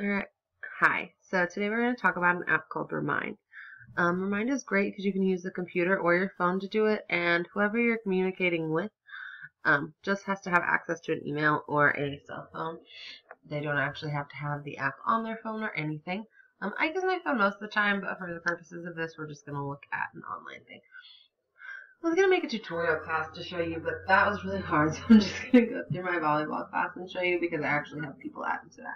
Alright, hi. So today we're going to talk about an app called Remind. Remind is great because you can use the computer or your phone to do it, and whoever you're communicating with just has to have access to an email or a cell phone. They don't actually have to have the app on their phone or anything. I use my phone most of the time, but for the purposes of this, we're just going to look at an online thing. I was going to make a tutorial class to show you, but that was really hard, so I'm just going to go through my volleyball class and show you because I actually have people added to that.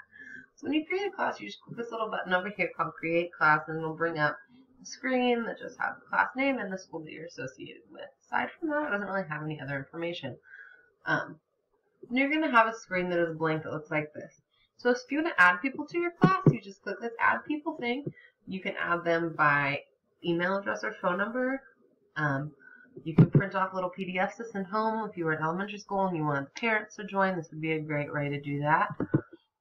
So when you create a class, you just click this little button over here called Create Class, and it'll bring up a screen that just has the class name and the school that you're associated with. Aside from that, it doesn't really have any other information. You're going to have a screen that is blank that looks like this. So if you want to add people to your class, you just click this Add People thing. You can add them by email address or phone number. You can print off little PDFs to send home. If you were in elementary school and you wanted the parents to join, this would be a great way to do that.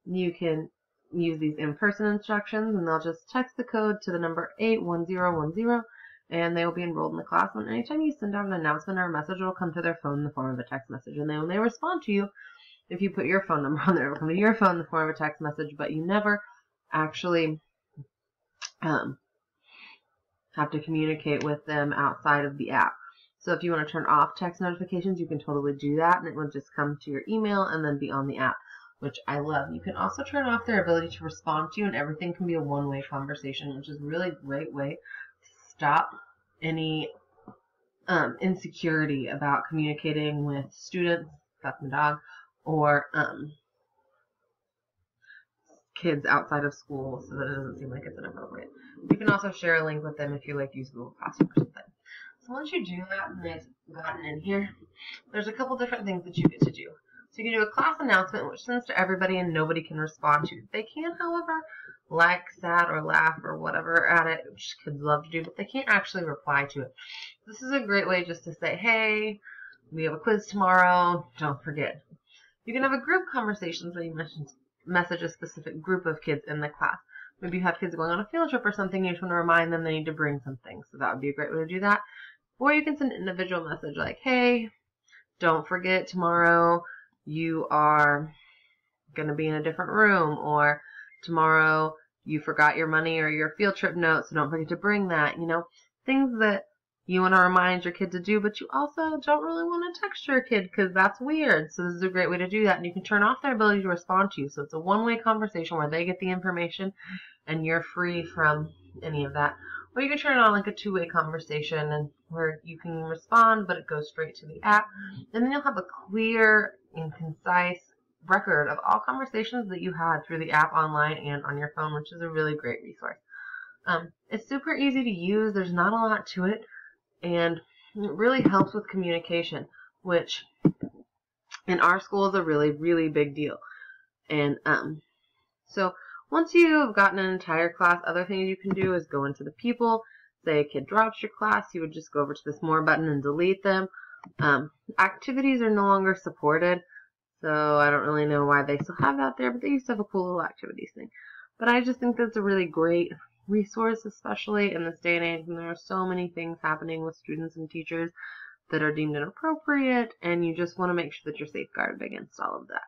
You can use these in-person instructions, and they'll just text the code to the number 81010, and they will be enrolled in the class. And anytime you send out an announcement or a message, it will come to their phone in the form of a text message, and they only respond to you if you put your phone number on there. It will come to your phone in the form of a text message, but you never actually have to communicate with them outside of the app. So if you want to turn off text notifications, you can totally do that, and it will just come to your email and then be on the app, which I love. You can also turn off their ability to respond to you, and everything can be a one-way conversation, which is a really great way to stop any insecurity about communicating with students, that's my dog, or kids outside of school, so that it doesn't seem like it's inappropriate. You can also share a link with them if you use Google Classroom or something. So once you do that and they've gotten in here, there's a couple different things that you get to do. So you can do a class announcement, which sends to everybody and nobody can respond to. They can, however, like, sad, or laugh, or whatever at it, which kids love to do, but they can't actually reply to it. This is a great way just to say, hey, we have a quiz tomorrow, don't forget. You can have a group conversation where you message a specific group of kids in the class. Maybe you have kids going on a field trip or something, you just want to remind them they need to bring something, so that would be a great way to do that. Or you can send an individual message like, hey, don't forget tomorrow you are going to be in a different room, or tomorrow you forgot your money or your field trip note, so don't forget to bring that. Things that you want to remind your kid to do, but you also don't really want to text your kid because that's weird. So this is a great way to do that, and you can turn off their ability to respond to you. So it's a one-way conversation where they get the information and you're free from any of that. Or you can turn it on like a two-way conversation, and where you can respond, but it goes straight to the app. And then you'll have a clear and concise record of all conversations that you had through the app online and on your phone, which is a really great resource. It's super easy to use. There's not a lot to it, and it really helps with communication, which in our school is a really, really big deal. And so once you've gotten an entire class, other things you can do is go into the people. Say a kid drops your class, you would just go over to this More button and delete them. Activities are no longer supported, so I don't really know why they still have that there, but they used to have a cool little activities thing. But I just think that's a really great resource, especially in this day and age when there are so many things happening with students and teachers that are deemed inappropriate, and you just want to make sure that you're safeguarded against all of that.